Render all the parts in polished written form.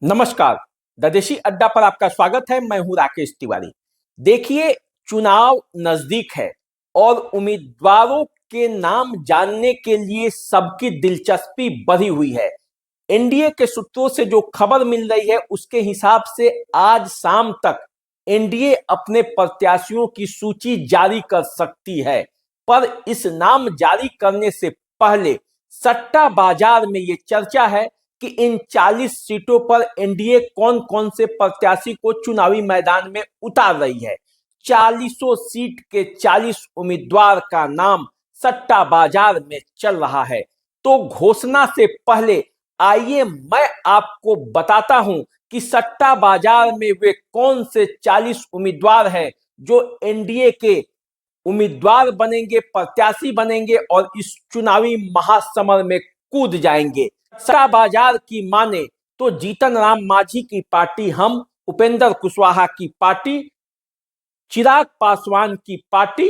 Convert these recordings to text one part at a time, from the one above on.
नमस्कार। द देशी अड्डा पर आपका स्वागत है। मैं हूं राकेश तिवारी। देखिए, चुनाव नजदीक है और उम्मीदवारों के नाम जानने के लिए सबकी दिलचस्पी बढ़ी हुई है। एनडीए के सूत्रों से जो खबर मिल रही है उसके हिसाब से आज शाम तक एनडीए अपने प्रत्याशियों की सूची जारी कर सकती है। पर इस नाम जारी करने से पहले सट्टा बाजार में ये चर्चा है कि इन 40 सीटों पर एनडीए कौन कौन से प्रत्याशी को चुनावी मैदान में उतार रही है। 40 सीट के 40 उम्मीदवार का नाम सट्टा बाजार में चल रहा है। तो घोषणा से पहले आइए मैं आपको बताता हूं कि सट्टा बाजार में वे कौन से 40 उम्मीदवार हैं जो एनडीए के उम्मीदवार बनेंगे, प्रत्याशी बनेंगे और इस चुनावी महासमर में कूद जाएंगे। सट्टा बाजार की माने तो जीतन राम मांझी की पार्टी हम, उपेंद्र कुशवाहा की पार्टी, चिराग पासवान की पार्टी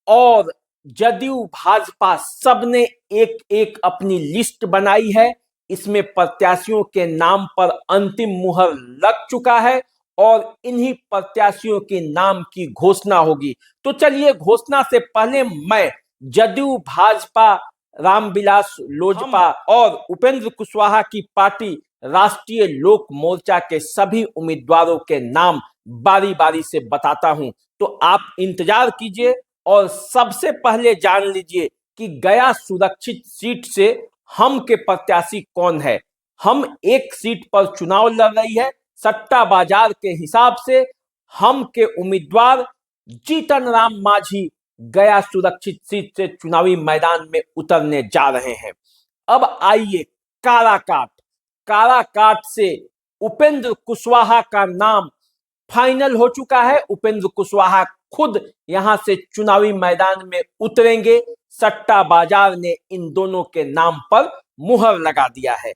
और जदयू भाजपा सबने एक एक अपनी लिस्ट बनाई है। इसमें प्रत्याशियों के नाम पर अंतिम मुहर लग चुका है और इन्हीं प्रत्याशियों के नाम की घोषणा होगी। तो चलिए, घोषणा से पहले मैं जदयू भाजपा, रामविलास लोजपा और उपेंद्र कुशवाहा की पार्टी राष्ट्रीय लोक मोर्चा के सभी उम्मीदवारों के नाम बारी बारी से बताता हूं। तो आप इंतजार कीजिए और सबसे पहले जान लीजिए कि गया सुरक्षित सीट से हम के प्रत्याशी कौन है। हम एक सीट पर चुनाव लड़ रही है। सट्टा बाजार के हिसाब से हम के उम्मीदवार जीतन राम मांझी गया सुरक्षित सीट से चुनावी मैदान में उतरने जा रहे हैं। अब आइए काराकाट। काराकाट से उपेंद्र कुशवाहा का नाम फाइनल हो चुका है। उपेंद्र कुशवाहा खुद यहां से चुनावी मैदान में उतरेंगे। सट्टा बाजार ने इन दोनों के नाम पर मुहर लगा दिया है।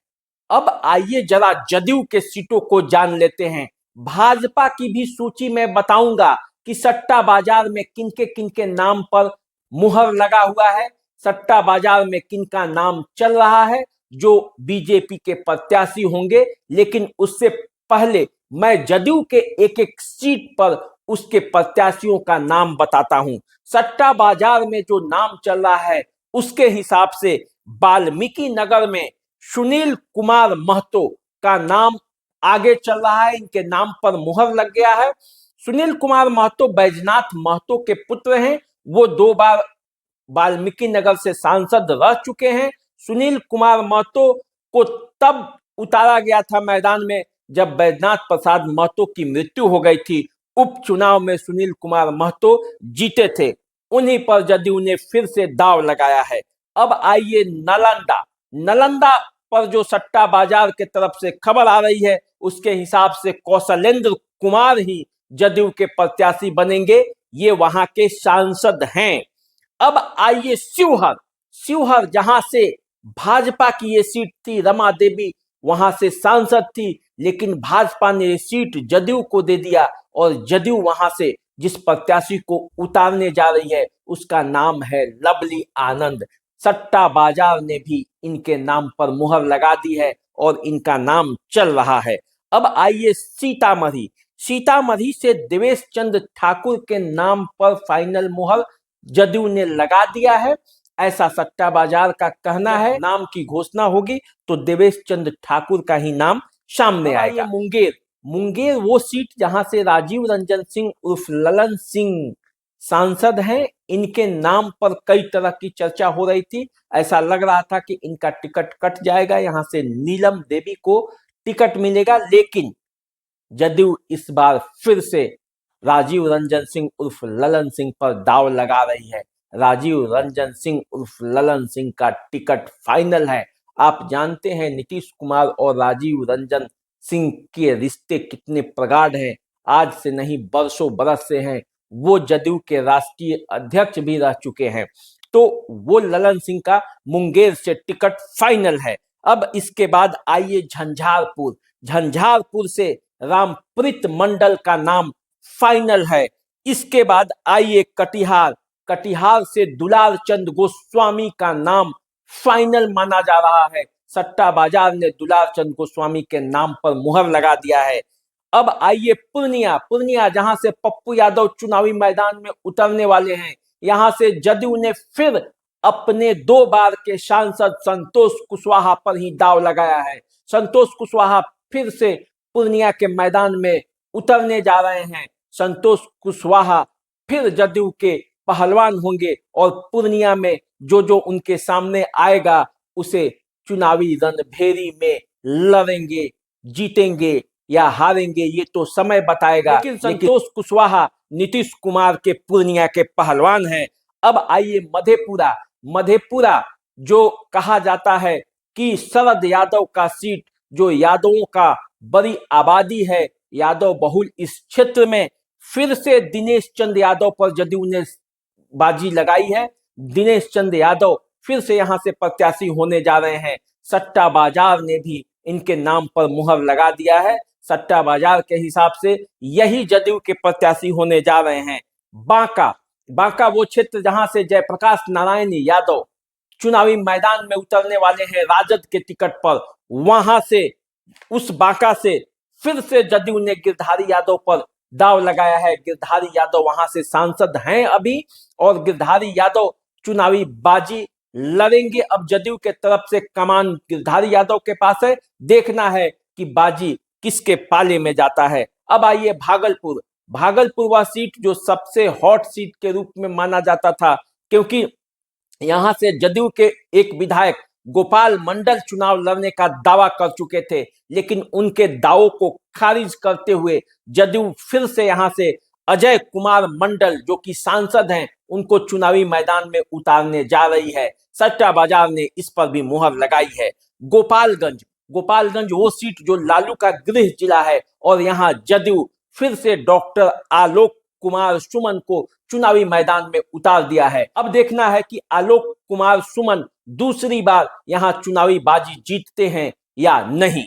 अब आइए जरा जदयू के सीटों को जान लेते हैं। भाजपा की भी सूची में बताऊंगा कि सट्टा बाजार में किनके किनके नाम पर मुहर लगा हुआ है, सट्टा बाजार में किनका नाम चल रहा है जो बीजेपी के प्रत्याशी होंगे। लेकिन उससे पहले मैं जदयू के एक एक सीट पर उसके प्रत्याशियों का नाम बताता हूं। सट्टा बाजार में जो नाम चल रहा है उसके हिसाब से वाल्मीकि नगर में सुनील कुमार महतो का नाम आगे चल रहा है। इनके नाम पर मुहर लग गया है। सुनील कुमार महतो बैजनाथ महतो के पुत्र हैं। वो 2 बार वाल्मीकि नगर से सांसद रह चुके हैं। सुनील कुमार महतो को तब उतारा गया था मैदान में जब बैजनाथ प्रसाद महतो की मृत्यु हो गई थी। उपचुनाव में सुनील कुमार महतो जीते थे। उन्हीं पर जदयू ने फिर से दांव लगाया है। अब आइए नालंदा। नालंदा पर जो सट्टा बाजार के तरफ से खबर आ रही है उसके हिसाब से कौशलेंद्र कुमार ही जदयू के प्रत्याशी बनेंगे। ये वहां के सांसद हैं। अब आइए शिवहर। शिवहर जहां से भाजपा की ये सीट थी, रमा देवी वहां से सांसद थी, लेकिन भाजपा ने ये सीट जदयू को दे दिया और जदयू वहां से जिस प्रत्याशी को उतारने जा रही है उसका नाम है लवली आनंद। सट्टा बाजार ने भी इनके नाम पर मुहर लगा दी है और इनका नाम चल रहा है। अब आइए सीतामढ़ी। सीतामढ़ी से देवेश चंद्र ठाकुर के नाम पर फाइनल मुहर जदयू ने लगा दिया है, ऐसा सट्टा बाजार का कहना है। नाम की घोषणा होगी तो देवेश चंद्र ठाकुर का ही नाम सामने आएगा। मुंगेर। मुंगेर वो सीट जहां से राजीव रंजन सिंह उर्फ ललन सिंह सांसद हैं। इनके नाम पर कई तरह की चर्चा हो रही थी। ऐसा लग रहा था कि इनका टिकट कट जाएगा, यहां से नीलम देवी को टिकट मिलेगा। लेकिन जदयू इस बार फिर से राजीव रंजन सिंह उर्फ ललन सिंह पर दांव लगा रही है। राजीव रंजन सिंह उर्फ ललन सिंह का टिकट फाइनल है। आप जानते हैं नीतीश कुमार और राजीव रंजन सिंह के रिश्ते कितने प्रगाढ़ हैं। आज से नहीं, बरसों बरस से हैं। वो जदयू के राष्ट्रीय अध्यक्ष भी रह चुके हैं। तो वो ललन सिंह का मुंगेर से टिकट फाइनल है। अब इसके बाद आइए झंझारपुर। झंझारपुर से रामप्रीत मंडल का नाम फाइनल है। इसके बाद आइए कटिहार। कटिहार से दुलार चंद गोस्वामी का नाम फाइनल माना जा रहा है। सट्टा बाजार ने दुलार चंद गोस्वामी के नाम पर मुहर लगा दिया है। अब आइए पूर्णिया, पूर्णिया जहां से पप्पू यादव चुनावी मैदान में उतरने वाले हैं, यहां से जदयू ने फिर अपने 2 बार के सांसद संतोष कुशवाहा पर ही दाव लगाया है। संतोष कुशवाहा फिर से पूर्णिया के मैदान में उतरने जा रहे हैं। संतोष कुशवाहा फिर जदयू के पहलवान होंगे और पूर्णिया में जो जो उनके सामने आएगा उसे चुनावी रणभेरी में लड़ेंगे, जीतेंगे या हारेंगे ये तो समय बताएगा। लेकिन संतोष कुशवाहा नीतीश कुमार के पूर्णिया के पहलवान हैं। अब आइए मधेपुरा, मधेपुरा जो कहा जाता है कि शरद यादव का सीट, जो यादवों का बड़ी आबादी है, यादव बहुल इस क्षेत्र में फिर से दिनेश चंद्र यादव पर जदयू ने बाजी लगाई है। दिनेश चंद्र यादव फिर से यहां से प्रत्याशी होने जा रहे हैं। सट्टा बाजार ने भी इनके नाम पर मुहर लगा दिया है। सट्टा बाजार के हिसाब से यही जदयू के प्रत्याशी होने जा रहे हैं। बांका, बांका वो क्षेत्र जहां से जयप्रकाश नारायण यादव चुनावी मैदान में उतरने वाले हैं राजद के टिकट पर, वहां से उस बांका से फिर से जदयू ने गिरधारी यादव पर दाव लगाया है। गिरधारी यादव वहां से सांसद हैं अभी और गिरधारी यादव चुनावी बाजी लड़ेंगे। अब जदयू के तरफ से कमान गिरधारी यादव के पास है, देखना है कि बाजी किसके पाले में जाता है। अब आइए भागलपुर, भागलपुर वह सीट जो सबसे हॉट सीट के रूप में माना जाता था, क्योंकि यहां से जदयू के एक विधायक गोपाल मंडल चुनाव लड़ने का दावा कर चुके थे, लेकिन उनके दावों को खारिज करते हुए जदयू फिर से यहां से अजय कुमार मंडल जो कि सांसद हैं उनको चुनावी मैदान में उतारने जा रही है। सट्टा बाजार ने इस पर भी मुहर लगाई है। गोपालगंज, गोपालगंज वो सीट जो लालू का गृह जिला है और यहाँ जदयू फिर से डॉक्टर आलोक कुमार सुमन को चुनावी मैदान में उतार दिया है। अब देखना है कि आलोक कुमार सुमन दूसरी बार यहां चुनावी बाजी जीतते हैं या नहीं।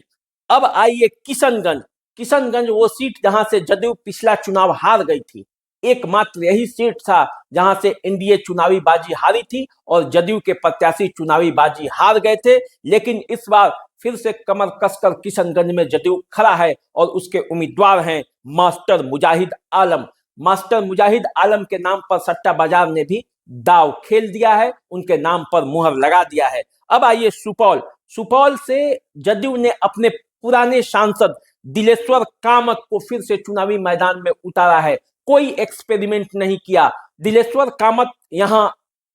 अब आइए किशनगंज, किशनगंज वो सीट जहां से जदयू पिछला चुनाव हार गई थी। एकमात्र यही सीट था जहां से एनडीए चुनावी बाजी हारी थी और जदयू के प्रत्याशी चुनावी बाजी हार गए थे, लेकिन इस बार फिर से कमर कसकर किशनगंज में जदयू खड़ा है और उसके उम्मीदवार हैं मास्टर मुजाहिद आलम। मास्टर मुजाहिद आलम के नाम पर सट्टा बाजार ने भी दाव खेल दिया है, उनके नाम पर मुहर लगा दिया है। अब आइए सुपौल, सुपौल से जदयू ने अपने पुराने सांसद दिलेश्वर कामत को फिर से चुनावी मैदान में उतारा है। कोई एक्सपेरिमेंट नहीं किया। दिलेश्वर कामत यहां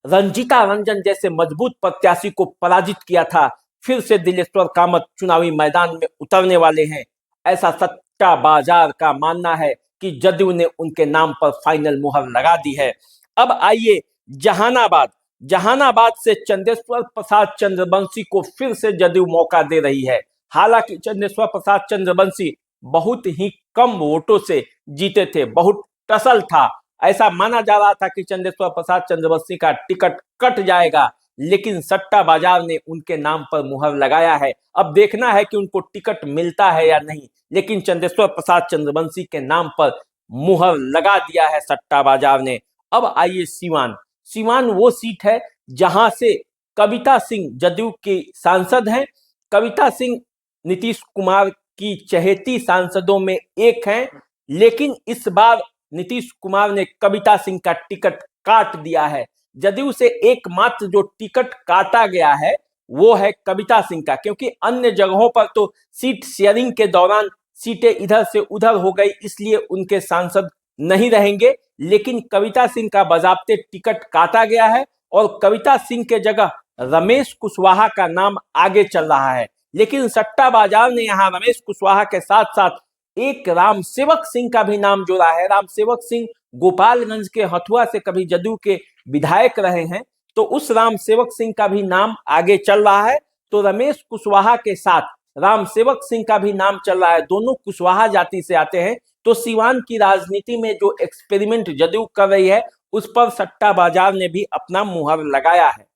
रंजीता रंजन जैसे मजबूत प्रत्याशी को पराजित किया था, फिर से दिलेश्वर कामत चुनावी मैदान में उतरने वाले हैं। ऐसा सट्टा बाजार का मानना है कि जदयू ने उनके नाम पर फाइनल मुहर लगा दी है। अब आइए जहानाबाद, जहानाबाद से चंदेश्वर प्रसाद चंद्रवंशी को फिर से जदयू मौका दे रही है। हालांकि चंदेश्वर प्रसाद चंद्रवंशी बहुत ही कम वोटों से जीते थे, बहुत टसल था। ऐसा माना जा रहा था कि चंदेश्वर प्रसाद चंद्रवंशी का टिकट कट जाएगा, लेकिन सट्टा बाजार ने उनके नाम पर मुहर लगाया है। अब देखना है कि उनको टिकट मिलता है या नहीं, लेकिन चंदेश्वर प्रसाद चंद्रवंशी के नाम पर मुहर लगा दिया है सट्टा बाजार ने। अब आइए सीवान, सीवान वो सीट है जहां से कविता सिंह जदयू की सांसद हैं। कविता सिंह नीतीश कुमार की चहेती सांसदों में एक हैं, लेकिन इस बार नीतीश कुमार ने कविता सिंह का टिकट काट दिया है। जदयू से एकमात्र जो टिकट काटा गया है वो है कविता सिंह का, क्योंकि अन्य जगहों पर तो सीट शेयरिंग के दौरान सीटें इधर से उधर हो गई, इसलिए उनके सांसद नहीं रहेंगे। लेकिन कविता सिंह का बाज़ाब्ते टिकट काटा गया है और कविता सिंह के जगह रमेश कुशवाहा का नाम आगे चल रहा है। लेकिन सट्टा बाजार ने यहाँ रमेश कुशवाहा के साथ साथ एक राम सेवक सिंह का भी नाम जोड़ा है। राम सेवक सिंह गोपालगंज के हथुआ से कभी जदयू के विधायक रहे हैं, तो उस राम सेवक सिंह का भी नाम आगे चल रहा है। तो रमेश कुशवाहा के साथ राम सेवक सिंह का भी नाम चल रहा है, दोनों कुशवाहा जाति से आते हैं। तो सीवान की राजनीति में जो एक्सपेरिमेंट जदयू कर रही है उस पर सट्टा बाजार ने भी अपना मुहर लगाया है।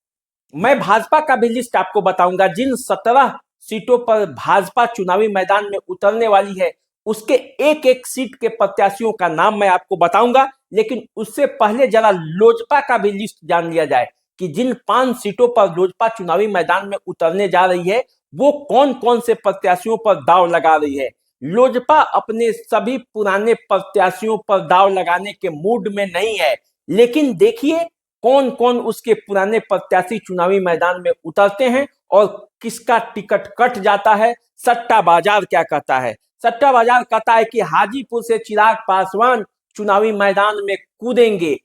मैं भाजपा का भी लिस्ट आपको बताऊंगा। जिन 17 सीटों पर भाजपा चुनावी मैदान में उतरने वाली है उसके एक एक सीट के प्रत्याशियों का नाम मैं आपको बताऊंगा, लेकिन उससे पहले जरा लोजपा का भी लिस्ट जान लिया जाए कि जिन 5 सीटों पर लोजपा चुनावी मैदान में उतरने जा रही है वो कौन कौन से प्रत्याशियों पर दांव लगा रही है। लोजपा अपने सभी पुराने प्रत्याशियों पर दांव लगाने के मूड में नहीं है, लेकिन देखिए कौन कौन उसके पुराने प्रत्याशी चुनावी मैदान में उतरते हैं और किसका टिकट कट जाता है। सट्टा बाजार क्या कहता है? सट्टा बाजार कहता है कि हाजीपुर से चिराग पासवान चुनावी मैदान में कूदेंगे।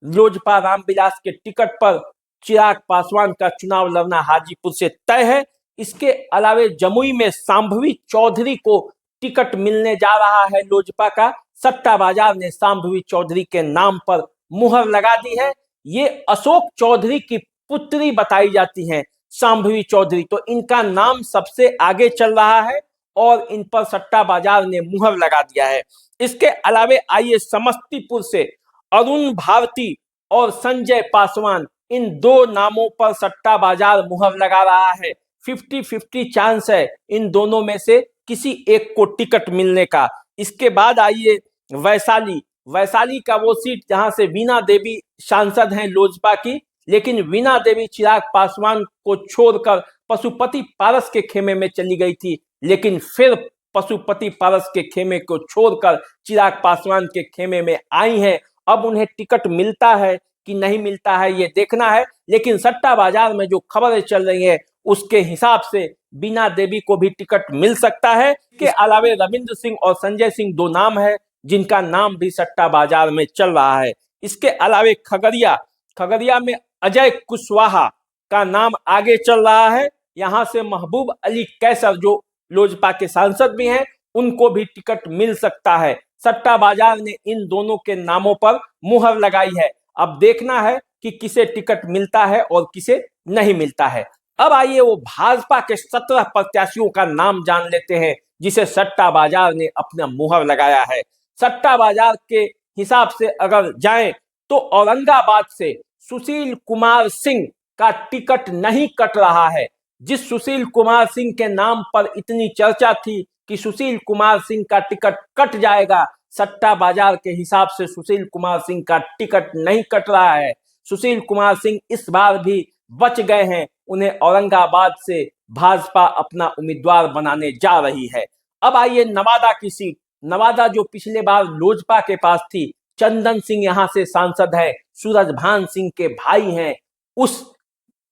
लोजपा रामविलास के टिकट पर चिराग पासवान का चुनाव लड़ना हाजीपुर से तय है। इसके अलावे जमुई में शांभवी चौधरी को टिकट मिलने जा रहा है लोजपा का। सट्टा बाजार ने शांभवी चौधरी के नाम पर मुहर लगा दी है। ये अशोक चौधरी की पुत्री बताई जाती हैं शांभवी चौधरी, तो इनका नाम सबसे आगे चल रहा है और इन पर सट्टा बाजार ने मुहर लगा दिया है। इसके अलावे आइए समस्तीपुर से अरुण भारती और संजय पासवान, इन दो नामों पर सट्टा बाजार मुहर लगा रहा है। 50-50 चांस है इन दोनों में से किसी एक को टिकट मिलने का। इसके बाद आइए वैशाली। वैशाली का वो सीट जहां से वीणा देवी सांसद हैं लोजपा की, लेकिन वीणा देवी चिराग पासवान को छोड़कर पशुपति पारस के खेमे में चली गई थी, लेकिन फिर पशुपति पारस के खेमे को छोड़कर चिराग पासवान के खेमे में आई हैं। अब उन्हें टिकट मिलता है कि नहीं मिलता है ये देखना है, लेकिन सट्टा बाजार में जो खबरें चल रही है उसके हिसाब से वीणा देवी को भी टिकट मिल सकता है। के अलावे रविंद्र सिंह और संजय सिंह दो नाम है जिनका नाम भी सट्टा बाजार में चल रहा है। इसके अलावे खगड़िया में अजय कुशवाहा का नाम आगे चल रहा है। यहाँ से महबूब अली कैसर जो लोजपा के सांसद भी हैं उनको भी टिकट मिल सकता है। सट्टा बाजार ने इन दोनों के नामों पर मुहर लगाई है। अब देखना है कि किसे टिकट मिलता है और किसे नहीं मिलता है। अब आइए वो भाजपा के 17 प्रत्याशियों का नाम जान लेते हैं जिसे सट्टा बाजार ने अपना मुहर लगाया है। सट्टा बाजार के हिसाब से अगर जाएं तो औरंगाबाद से सुशील कुमार सिंह का टिकट नहीं कट रहा है। जिस सुशील कुमार सिंह के नाम पर इतनी चर्चा थी कि सुशील कुमार सिंह का टिकट कट जाएगा, सट्टा बाजार के हिसाब से सुशील कुमार सिंह का टिकट नहीं कट रहा है। सुशील कुमार सिंह इस बार भी बच गए हैं। उन्हें औरंगाबाद से भाजपा अपना उम्मीदवार बनाने जा रही है। अब आइए नवादा की सीट। नवादा जो पिछले बार लोजपा के पास थी, चंदन सिंह यहाँ से सांसद है, सूरजभान सिंह के भाई हैं। उस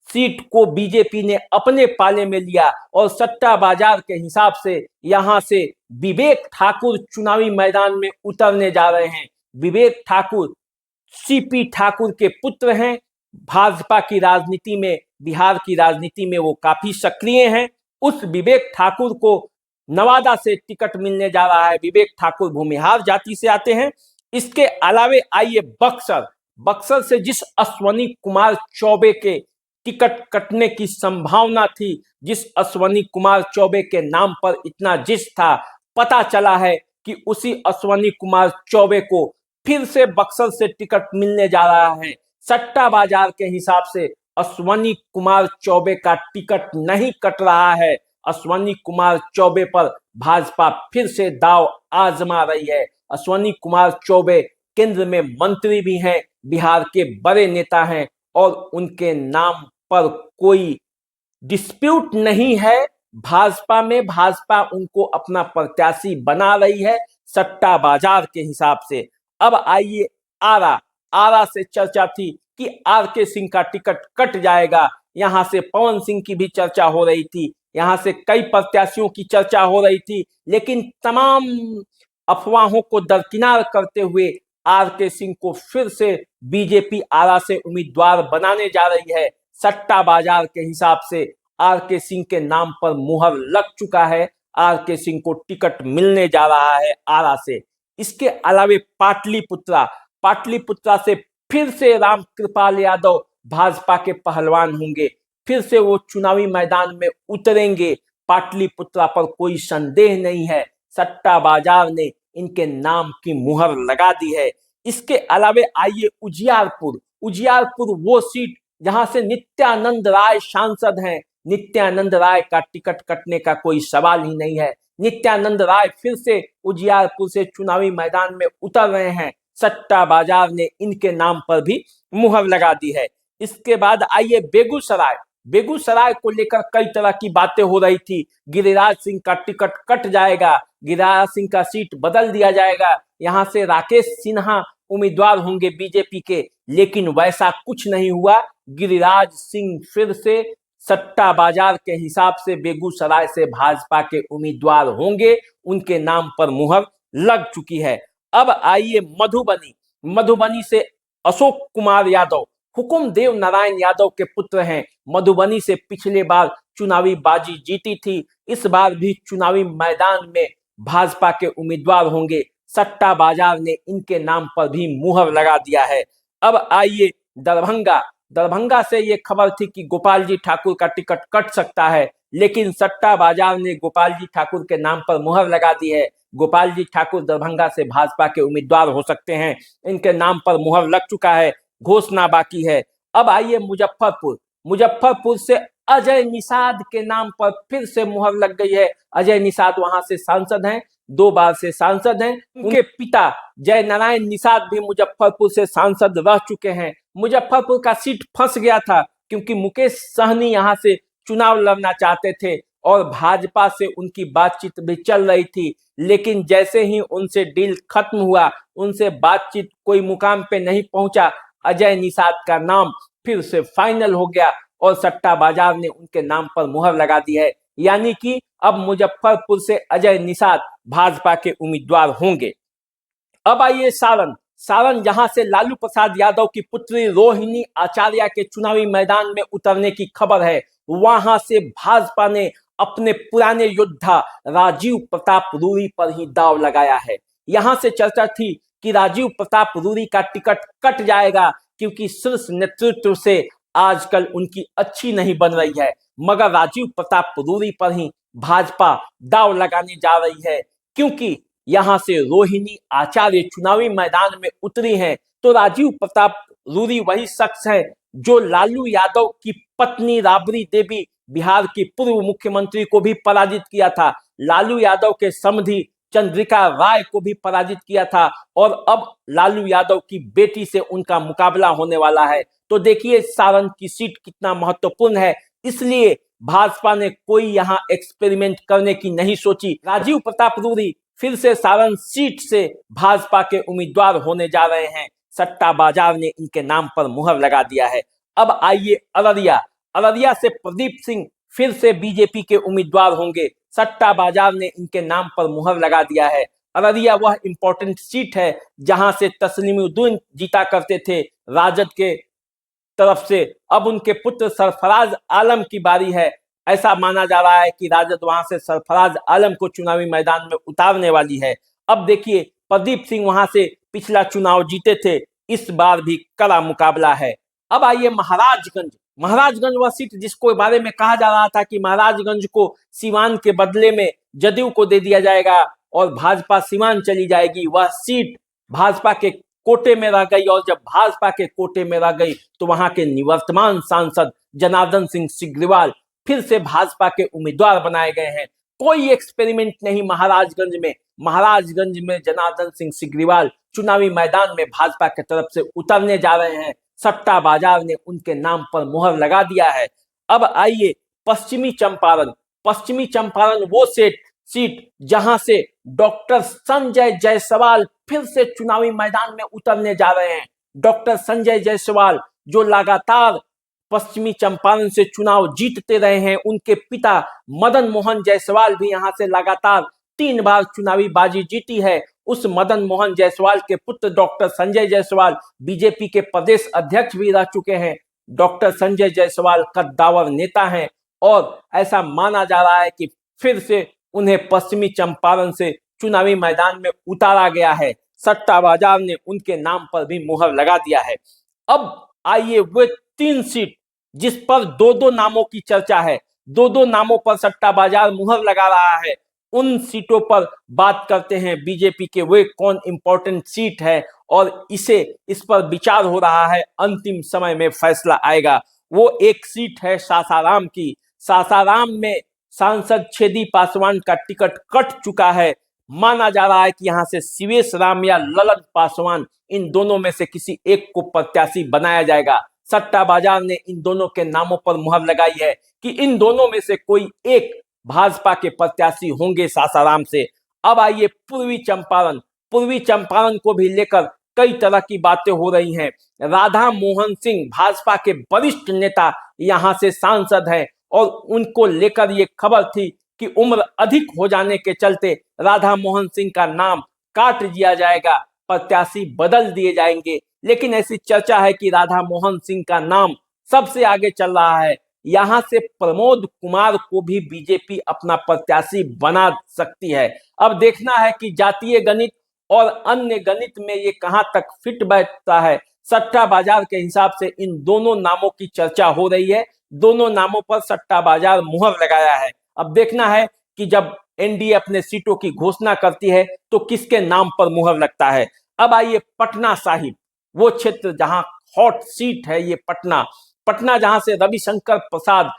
सीट को बीजेपी ने अपने पाले में लिया और सट्टा बाजार के हिसाब से यहाँ से विवेक ठाकुर चुनावी मैदान में उतरने जा रहे हैं। विवेक ठाकुर सीपी ठाकुर के पुत्र हैं। भाजपा की राजनीति में, बिहार की राजनीति में वो काफी सक्रिय हैं। उस विवेक ठाकुर को नवादा से टिकट मिलने जा रहा है। विवेक ठाकुर भूमिहार जाति से आते हैं। इसके अलावे आइए बक्सर से जिस अश्वनी कुमार चौबे के टिकट कटने की संभावना थी, जिस अश्वनी कुमार चौबे के नाम पर इतना जिस था, पता चला है कि उसी अश्वनी कुमार चौबे को फिर से बक्सर से टिकट मिलने जा रहा है। सट्टा बाजार के हिसाब से अश्वनी कुमार चौबे का टिकट नहीं कट रहा है। अश्वनी कुमार चौबे पर भाजपा फिर से दांव आजमा रही है। अश्वनी कुमार चौबे केंद्र में मंत्री भी हैं, बिहार के बड़े नेता हैं और उनके नाम पर कोई डिस्प्यूट नहीं है भाजपा में। भाजपा उनको अपना प्रत्याशी बना रही है सट्टा बाजार के हिसाब से। अब आइए आरा से चर्चा थी कि आर.के. सिंह का टिकट कट जाएगा। यहां से पवन सिंह की भी चर्चा हो रही थी, यहां से कई प्रत्याशियों की चर्चा हो रही थी, लेकिन तमाम अफवाहों को दरकिनार करते हुए आर.के. सिंह को फिर से बीजेपी आरा से उम्मीदवार बनाने जा रही है। सट्टा बाजार के हिसाब से आर.के. सिंह के नाम पर मुहर लग चुका है। आर.के. सिंह को टिकट मिलने जा रहा है आरा से। इसके अलावे पाटलिपुत्रा से फिर से रामकृपाल यादव भाजपा के पहलवान होंगे। फिर से वो चुनावी मैदान में उतरेंगे, पाटलिपुत्रा पर कोई संदेह नहीं है। सट्टा बाजार ने इनके नाम की मुहर लगा दी है। इसके अलावे आइए उजियारपुर वो सीट जहां से नित्यानंद राय सांसद हैं। नित्यानंद राय का टिकट कटने का कोई सवाल ही नहीं है। नित्यानंद राय फिर से उजियारपुर से चुनावी मैदान में उतर रहे हैं। सट्टा बाजार ने इनके नाम पर भी मुहर लगा दी है। इसके बाद आइए बेगूसराय को लेकर कई तरह की बातें हो रही थी, गिरिराज सिंह का टिकट कट जाएगा, गिरिराज सिंह का सीट बदल दिया जाएगा, यहाँ से राकेश सिन्हा उम्मीदवार होंगे बीजेपी के, लेकिन वैसा कुछ नहीं हुआ। गिरिराज सिंह फिर से सट्टा बाजार के हिसाब से बेगूसराय से भाजपा के उम्मीदवार होंगे, उनके नाम पर मुहर लग चुकी है। अब आइए मधुबनी, मधुबनी से अशोक कुमार यादव, हुकुम देव नारायण यादव के पुत्र हैं। मधुबनी से पिछले बार चुनावी बाजी जीती थी, इस बार भी चुनावी मैदान में भाजपा के उम्मीदवार होंगे। सट्टा बाजार ने इनके नाम पर भी मुहर लगा दिया है। अब आइए दरभंगा, दरभंगा से ये खबर थी कि गोपाल जी ठाकुर का टिकट कट सकता है, लेकिन सट्टा बाजार ने गोपाल जी ठाकुर के नाम पर मुहर लगा दी है। गोपाल जी ठाकुर दरभंगा से भाजपा के उम्मीदवार हो सकते हैं, इनके नाम पर मुहर लग चुका है, घोषणा बाकी है। अब आइए मुजफ्फरपुर, मुजफ्फरपुर से अजय निषाद के नाम पर फिर से मुहर लग गई है। अजय निषाद वहां से सांसद हैं, 2 बार से सांसद हैं। उनके पिता जय नारायण निषाद भी मुजफ्फरपुर से सांसद रह चुके हैं। मुजफ्फरपुर का सीट फंस गया था क्योंकि मुकेश सहनी यहाँ से चुनाव लड़ना चाहते थे और भाजपा से उनकी बातचीत भी चल रही थी, लेकिन जैसे ही उनसे डील खत्म हुआ, उनसे बातचीत कोई मुकाम पे नहीं पहुंचा, अजय निषाद का नाम फिर से फाइनल हो गया और सट्टा बाजार ने उनके नाम पर मुहर लगा दी है। यानी कि अब मुजफ्फरपुर से अजय निषाद भाजपा के उम्मीदवार होंगे। अब आइए सारण, सारण जहां से लालू प्रसाद यादव की पुत्री रोहिणी आचार्य के चुनावी मैदान में उतरने की खबर है, वहां से भाजपा ने अपने पुराने योद्धा राजीव प्रताप रूडी पर ही दांव लगाया है। यहां से चर्चा थी कि राजीव प्रताप रूडी का टिकट कट जाएगा क्योंकि शीर्ष नेतृत्व से आजकल उनकी अच्छी नहीं बन रही है, मगर राजीव प्रताप रूडी पर ही भाजपा दांव लगाने जा रही है, क्योंकि यहां से रोहिणी आचार्य चुनावी मैदान में उतरी हैं। तो राजीव प्रताप रूडी वही शख्स है जो लालू यादव की पत्नी राबड़ी देवी, बिहार की पूर्व मुख्यमंत्री को भी पराजित किया था, लालू यादव के समधी चंद्रिका राय को भी पराजित किया था, और अब लालू यादव की बेटी से उनका मुकाबला होने वाला है। तो देखिए सारण की सीट कितना महत्वपूर्ण है, इसलिए भाजपा ने कोई यहाँ एक्सपेरिमेंट करने की नहीं सोची। राजीव प्रताप रूडी फिर से सारण सीट से भाजपा के उम्मीदवार होने जा रहे हैं। सट्टा बाजार ने इनके नाम पर मुहर लगा दिया है। अब आइए अररिया, अररिया से प्रदीप सिंह फिर से बीजेपी के उम्मीदवार होंगे। सट्टा बाजार ने इनके नाम पर मुहर लगा दिया है। अररिया वह इंपॉर्टेंट सीट है जहां से तस्लीमुद्दीन जीता करते थे राजद के तरफ से, अब उनके पुत्र सरफराज आलम की बारी है। ऐसा माना जा रहा है कि राजद वहां से सरफराज आलम को चुनावी मैदान में उतारने वाली है। अब देखिए प्रदीप सिंह वहां से पिछला चुनाव जीते थे, इस बार भी कड़ा मुकाबला है। अब आइए महाराजगंज, महाराजगंज वह सीट जिसको बारे में कहा जा रहा था कि महाराजगंज को सीवान के बदले में जदयू को दे दिया जाएगा और भाजपा सीवान चली जाएगी, वह सीट भाजपा के कोटे में रह गई, और जब भाजपा के कोटे में रह गई तो वहां के निवर्तमान सांसद जनार्दन सिंह सिग्रीवाल फिर से भाजपा के उम्मीदवार बनाए गए हैं। कोई एक्सपेरिमेंट नहीं महाराजगंज में, महाराजगंज में जनार्दन सिंह सिग्रीवाल चुनावी मैदान में भाजपा की तरफ से उतरने जा रहे हैं। सट्टा बाजार ने उनके नाम पर मुहर लगा दिया है। अब आइए पश्चिमी चंपारण, पश्चिमी चंपारण वो सीट जहां से डॉक्टर संजय जायसवाल फिर से चुनावी मैदान में उतरने जा रहे हैं। डॉक्टर संजय जायसवाल जो लगातार पश्चिमी चंपारण से चुनाव जीतते रहे हैं, उनके पिता मदन मोहन जायसवाल भी यहां से लगातार 3 बार चुनावी बाजी जीती है। उस मदन मोहन जायसवाल के पुत्र डॉक्टर संजय जायसवाल बीजेपी के प्रदेश अध्यक्ष भी रह चुके हैं। डॉक्टर संजय जायसवाल कद्दावर नेता हैं और ऐसा माना जा रहा है कि फिर से उन्हें पश्चिमी चंपारण से चुनावी मैदान में उतारा गया है। सट्टा बाजार ने उनके नाम पर भी मुहर लगा दिया है। अब आइए वे 3 सीट जिस पर 2-2 नामों की चर्चा है, 2-2 नामों पर सट्टा बाजार मुहर लगा रहा है, उन सीटों पर बात करते हैं। बीजेपी के वे कौन इंपॉर्टेंट सीट है और इस पर विचार हो रहा है, अंतिम समय में फैसला आएगा। वो एक सीट है सासाराम की। सासाराम में सांसद छेदी पासवान का टिकट कट चुका है। माना जा रहा है कि यहां से शिवेश राम या ललन पासवान, इन दोनों में से किसी एक को प्रत्याशी बनाया जाएगा। सट्टा बाजार ने इन दोनों के नामों पर मुहर लगाई है कि इन दोनों में से कोई एक भाजपा के प्रत्याशी होंगे सासाराम से। अब आइए पूर्वी चंपारण को भी लेकर कई तरह की बातें हो रही हैं। राधा मोहन सिंह भाजपा के वरिष्ठ नेता यहां से सांसद हैं और उनको लेकर ये खबर थी कि उम्र अधिक हो जाने के चलते राधा मोहन सिंह का नाम काट दिया जाएगा, प्रत्याशी बदल दिए जाएंगे। लेकिन ऐसी चर्चा है कि राधा मोहन सिंह का नाम सबसे आगे चल रहा है। यहां से प्रमोद कुमार को भी बीजेपी अपना प्रत्याशी बना सकती है। अब देखना है कि जातीय गणित और अन्य गणित में ये कहां तक फिट बैठता है। सट्टा बाजार के हिसाब से इन दोनों नामों की चर्चा हो रही है। दोनों नामों पर सट्टा बाजार मुहर लगाया है। अब देखना है कि जब एनडीए अपने सीटों की घोषणा करती है तो किसके नाम पर मुहर लगता है। अब आइए पटना साहिब, वो क्षेत्र जहां हॉट सीट है, ये पटना जहां से रविशंकर प्रसाद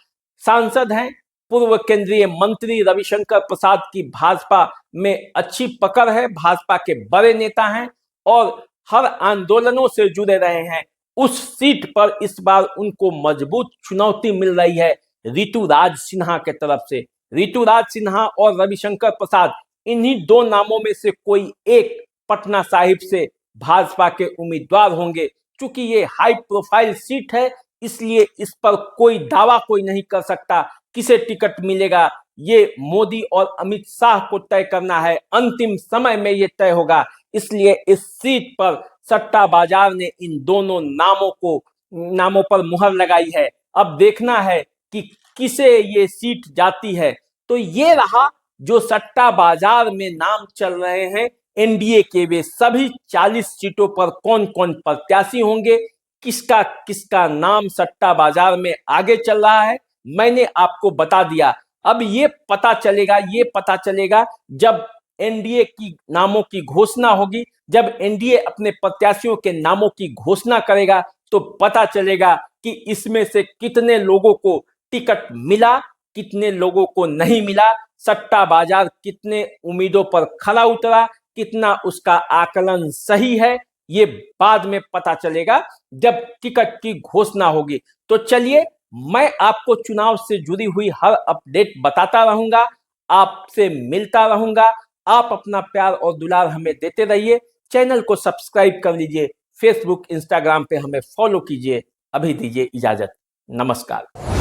सांसद हैं। पूर्व केंद्रीय मंत्री रविशंकर प्रसाद की भाजपा में अच्छी पकड़ है, भाजपा के बड़े नेता हैं और हर आंदोलनों से जुड़े रहे हैं। उस सीट पर इस बार उनको मजबूत चुनौती मिल रही है ऋतुराज सिन्हा के तरफ से। ऋतुराज सिन्हा और रविशंकर प्रसाद, इन्हीं दो नामों में से कोई एक पटना साहिब से भाजपा के उम्मीदवार होंगे। चूंकि ये हाई प्रोफाइल सीट है, इसलिए इस पर कोई दावा कोई नहीं कर सकता। किसे टिकट मिलेगा ये मोदी और अमित शाह को तय करना है, अंतिम समय में ये तय होगा। इसलिए इस सीट पर सट्टा बाजार ने इन दोनों नामों पर मुहर लगाई है। अब देखना है कि किसे ये सीट जाती है। तो ये रहा जो सट्टा बाजार में नाम चल रहे हैं एनडीए के, वे सभी 40 सीटों पर कौन कौन प्रत्याशी होंगे, किसका किसका नाम सट्टा बाजार में आगे चल रहा है, मैंने आपको बता दिया। अब ये पता चलेगा जब एनडीए की नामों की घोषणा होगी। जब एनडीए अपने प्रत्याशियों के नामों की घोषणा करेगा तो पता चलेगा कि इसमें से कितने लोगों को टिकट मिला, कितने लोगों को नहीं मिला, सट्टा बाजार कितने उम्मीदों पर खरा उतरा, कितना उसका आकलन सही है, ये बाद में पता चलेगा जब टिकट की घोषणा होगी। तो चलिए, मैं आपको चुनाव से जुड़ी हुई हर अपडेट बताता रहूंगा, आपसे मिलता रहूंगा। आप अपना प्यार और दुलार हमें देते रहिए। चैनल को सब्सक्राइब कर लीजिए, फेसबुक इंस्टाग्राम पे हमें फॉलो कीजिए। अभी दीजिए इजाजत, नमस्कार।